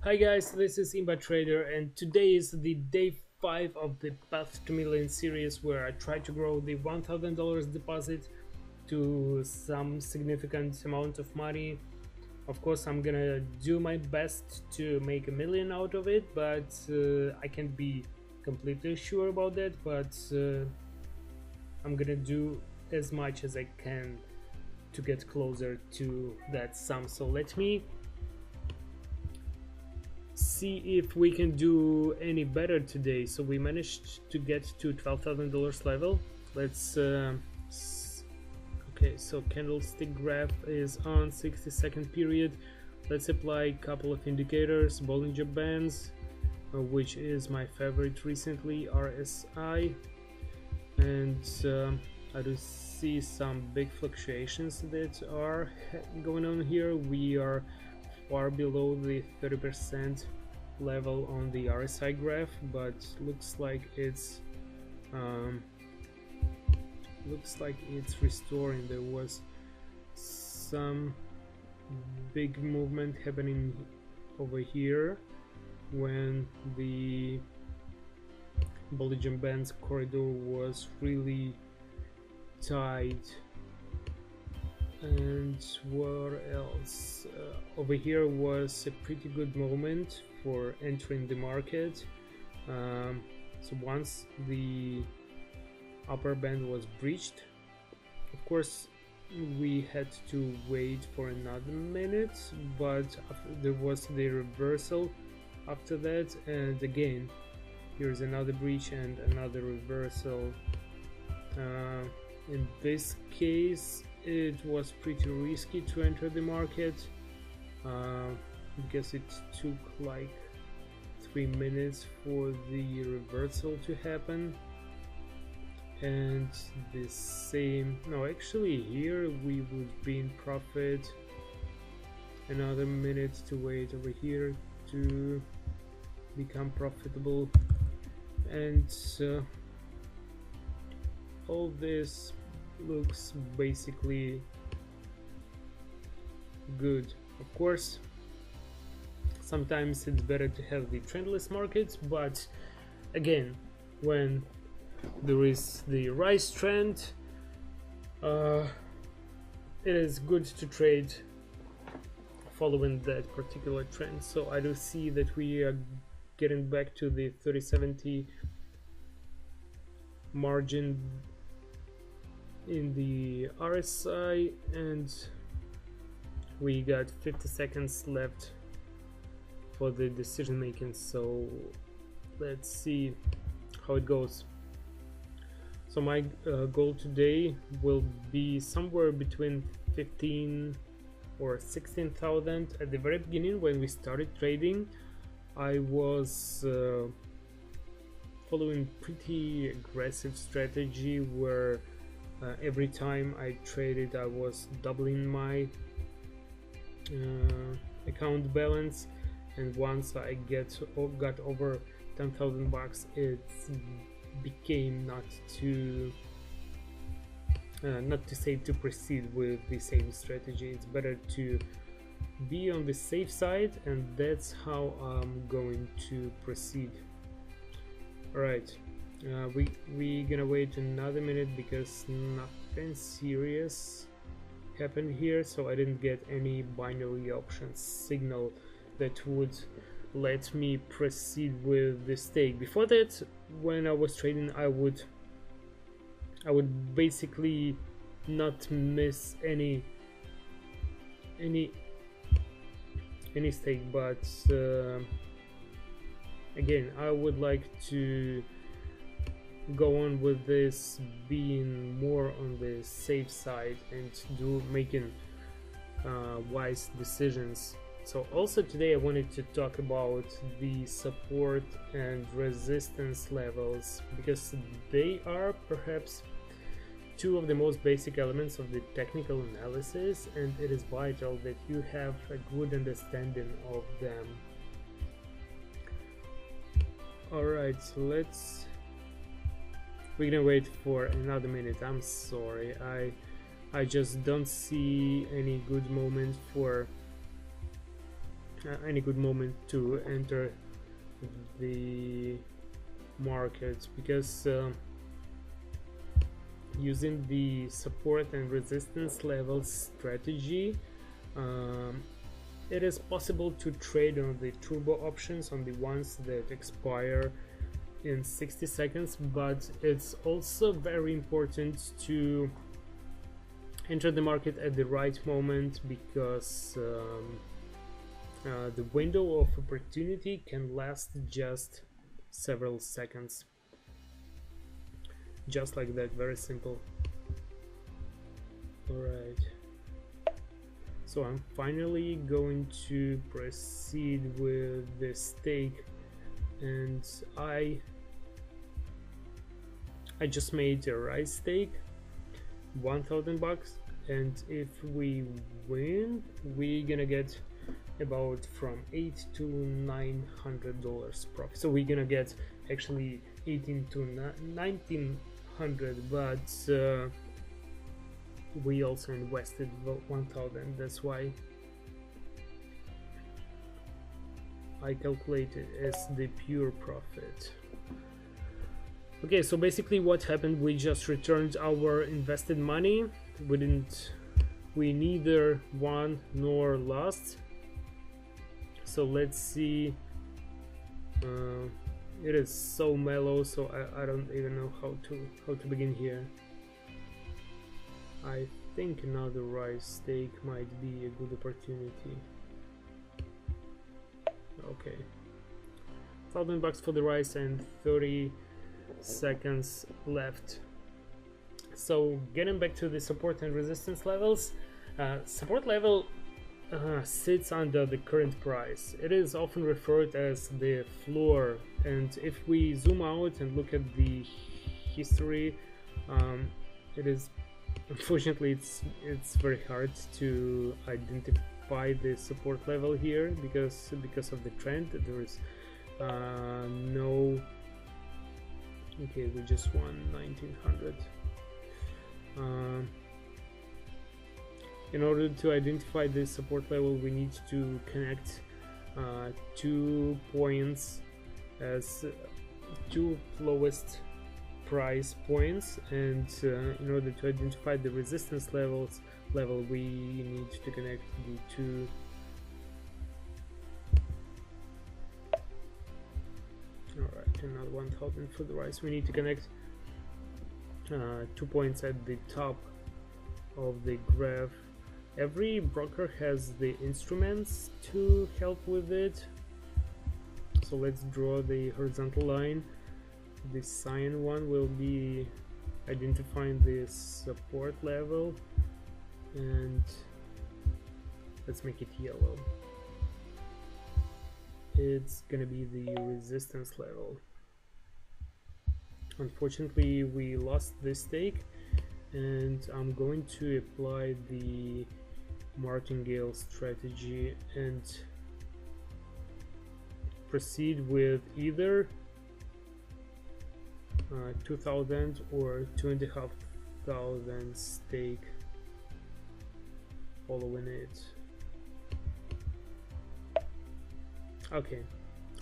Hi guys, this is Imba Trader and today is the day 5 of the Path to Million series where I try to grow the $1,000 deposit to some significant amount of money. Of course, I'm gonna do my best to make a million out of it, but I can't be completely sure about that, but I'm gonna do as much as I can to get closer to that sum. So let me see if we can do any better today. So we managed to get to $12,000 level. Let's okay, so candlestick graph is on 60-second period. Let's apply a couple of indicators. Bollinger Bands, which is my favorite recently, RSI, and I do see some big fluctuations that are going on here. We are far below the 30% level on the RSI graph, but looks like it's restoring. There was some big movement happening over here when the Bollinger Bands corridor was really tight. And what else? Over here was a pretty good moment for entering the market. So once the upper band was breached, of course we had to wait for another minute, but there was the reversal after that, and again here's another breach and another reversal. In this case it was pretty risky to enter the market because it took like 3 minutes for the reversal to happen, and the same, no, actually here we would be in profit. Another minute to wait over here to become profitable, and all this looks basically good. Of course, sometimes it's better to have the trendless markets, but again, when there is the rise trend, it is good to trade following that particular trend. So I do see that we are getting back to the 30-70 margin in the RSI, and we got 50 seconds left for the decision making. So let's see how it goes. So my goal today will be somewhere between 15 or 16,000. At the very beginning, when we started trading, I was following pretty aggressive strategy where every time I traded I was doubling my account balance, and once I got over 10,000 bucks, it became not too safe to proceed with the same strategy. It's better to be on the safe side, and that's how I'm going to proceed. Alright, we gonna wait another minute because nothing serious happened here, so I didn't get any binary option signal that would let me proceed with the stake. Before that, when I was trading, I would basically not miss any stake, but again, I would like to go on with this, being more on the safe side and making wise decisions. So also today I wanted to talk about the support and resistance levels, because they are perhaps two of the most basic elements of the technical analysis, and it is vital that you have a good understanding of them. Alright, so we're gonna wait for another minute. I'm sorry, I just don't see any good moment for any good moment to enter the market, because using the support and resistance levels strategy, it is possible to trade on the turbo options, on the ones that expire in 60 seconds, but it's also very important to enter the market at the right moment, because the window of opportunity can last just several seconds. Just like that, very simple. Alright, so I'm finally going to proceed with the stake, and I just made a rise stake, 1,000 bucks, and if we win, we're gonna get about from $800 to $900 profit. So we're gonna get actually 18 to 1900, but we also invested 1,000. That's why I calculated as the pure profit. Okay, so basically what happened, we just returned our invested money. We neither won nor lost. So let's see. It is so mellow, so I don't even know how to begin here. I think another rise stake might be a good opportunity. Okay, 1,000 bucks for the rise and 30 seconds left. So getting back to the support and resistance levels, support level sits under the current price. It is often referred as the floor, and if we zoom out and look at the history, it is, unfortunately, it's very hard to identify the support level here because of the trend. There is no. Okay, we just won 1900. In order to identify the support level, we need to connect 2 points as 2 lowest price points, and in order to identify the resistance level, we need to connect the 2. Alright, another 1,000 for the rise. We need to connect 2 points at the top of the graph. Every broker has the instruments to help with it. So let's draw the horizontal line. The cyan one will be identifying the support level, and let's make it yellow. It's gonna be the resistance level. Unfortunately, we lost this stake, and I'm going to apply the martingale strategy and proceed with either 2,000 or 2,500 stake following it. Okay,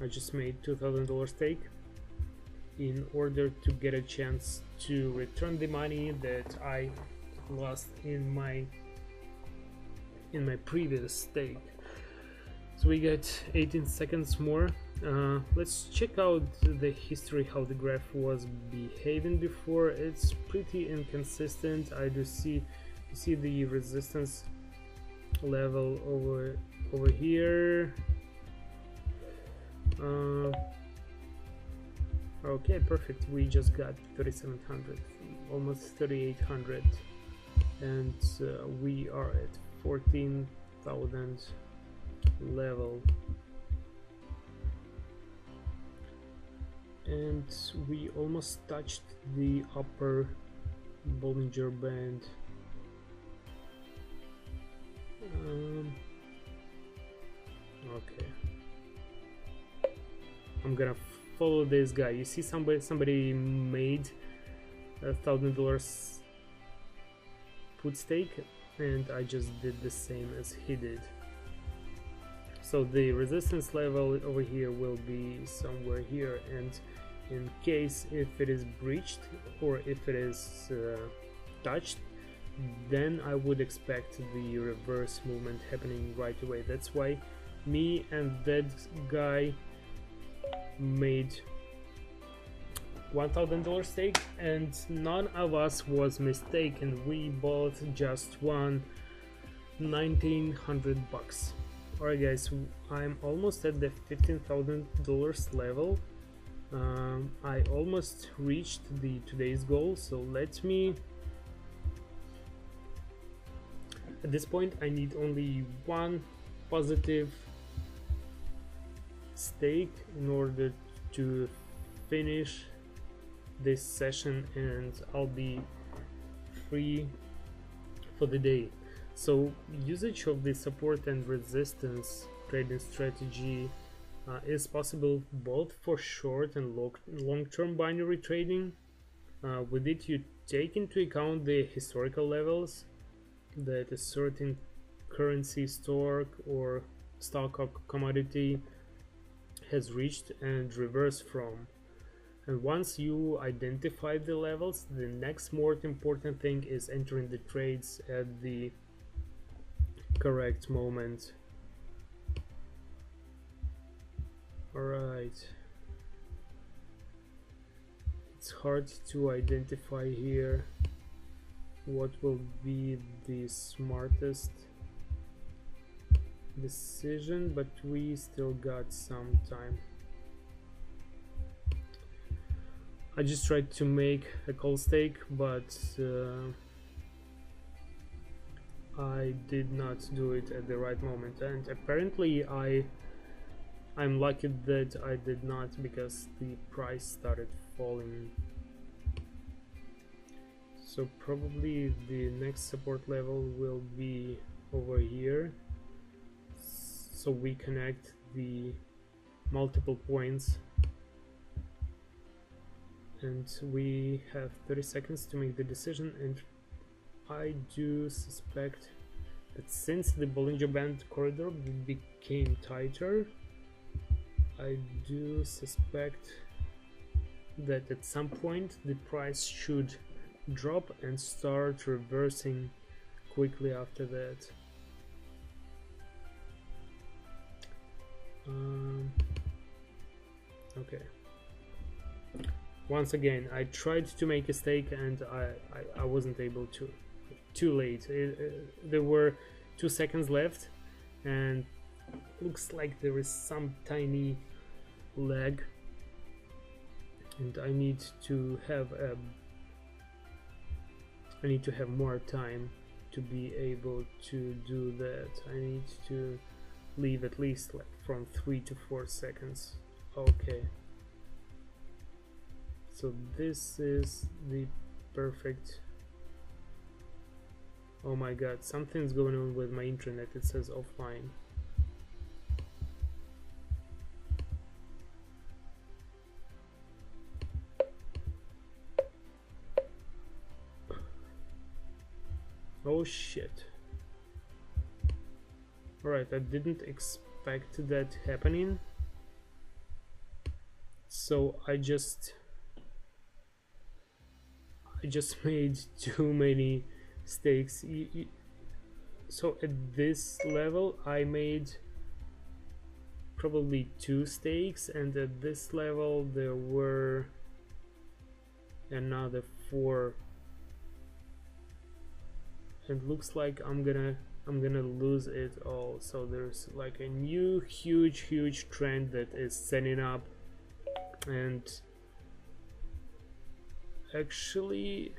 I just made $2,000 stake in order to get a chance to return the money that I lost in my previous stake. So we get 18 seconds more. Let's check out the history, how the graph was behaving before. It's pretty inconsistent. I do see the resistance level over here. Okay, perfect. We just got 3,700, almost 3,800, and we are at 14,000 level, and we almost touched the upper Bollinger Band. Okay, I'm gonna follow this guy. You see, somebody made $1,000 put stake, and I just did the same as he did. So the resistance level over here will be somewhere here, and in case if it is breached or if it is touched, then I would expect the reverse movement happening right away. That's why me and that guy made $1,000 stake, and none of us was mistaken. We both just won 1,900 bucks. Alright guys, I'm almost at the $15,000 level. I almost reached the today's goal, so let me, at this point I need only one positive stake in order to finish this session, and I'll be free for the day. So usage of the support and resistance trading strategy is possible both for short and long-term binary trading. With it you take into account the historical levels that a certain currency, stock or commodity has reached and reverse from. And once you identify the levels, the next more important thing is entering the trades at the correct moment. Alright, it's hard to identify here what will be the smartest decision, but we still got some time. I just tried to make a call stake, but I did not do it at the right moment, and apparently I'm lucky that I did not, because the price started falling. So probably the next support level will be over here, so we connect the multiple points, and we have 30 seconds to make the decision. And I do suspect that since the Bollinger Band corridor became tighter, I do suspect that at some point the price should drop and start reversing quickly after that. Okay. Once again, I tried to make a stake and I wasn't able to. Too late. There were 2 seconds left, and looks like there is some tiny lag, and I need to have more time to be able to do that. I need to leave at least like from 3 to 4 seconds. Okay, so this is the perfect. Oh my god, something's going on with my internet. It says offline. Oh shit. Alright, I didn't expect that happening. So I just made too many stakes. So at this level I made probably 2 stakes, and at this level there were another 4, and looks like I'm gonna lose it all. So there's like a new huge trend that is setting up, and actually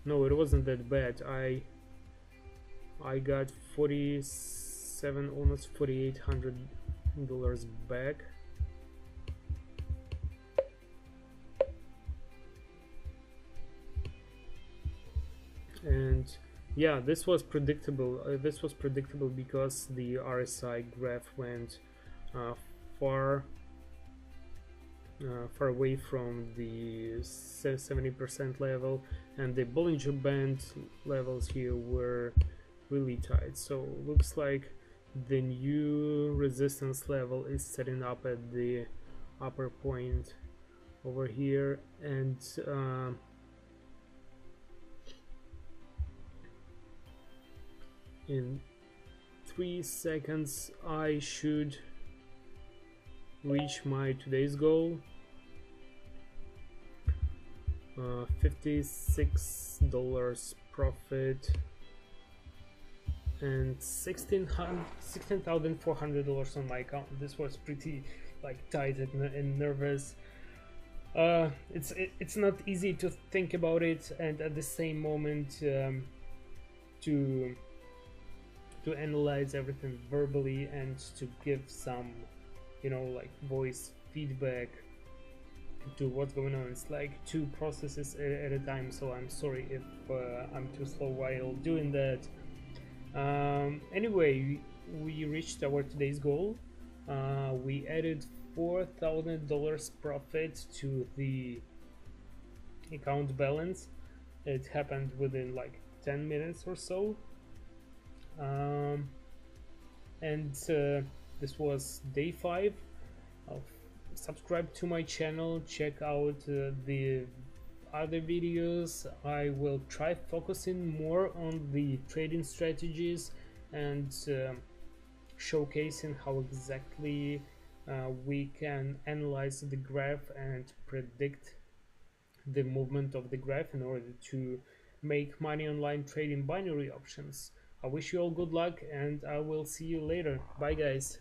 no, it wasn't that bad. I got 47, almost $4,800 back. And yeah, this was predictable. This was predictable because the RSI graph went far away from the 70% level, and the Bollinger Band levels here were really tight. So looks like the new resistance level is setting up at the upper point over here, and in 3 seconds I should reach my today's goal. $56 profit and $16,400 on my account. This was pretty like tight and nervous. It's not easy to think about it and at the same moment to analyze everything verbally and to give some, you know, like voice feedback to what's going on. It's like two processes at a time, so I'm sorry if I'm too slow while doing that. Anyway, we reached our today's goal. We added $4,000 profit to the account balance. It happened within like 10 minutes or so. And this was day 5 of. Subscribe to my channel, check out the other videos. I will try focusing more on the trading strategies and showcasing how exactly we can analyze the graph and predict the movement of the graph in order to make money online trading binary options. I wish you all good luck and I will see you later. Bye guys.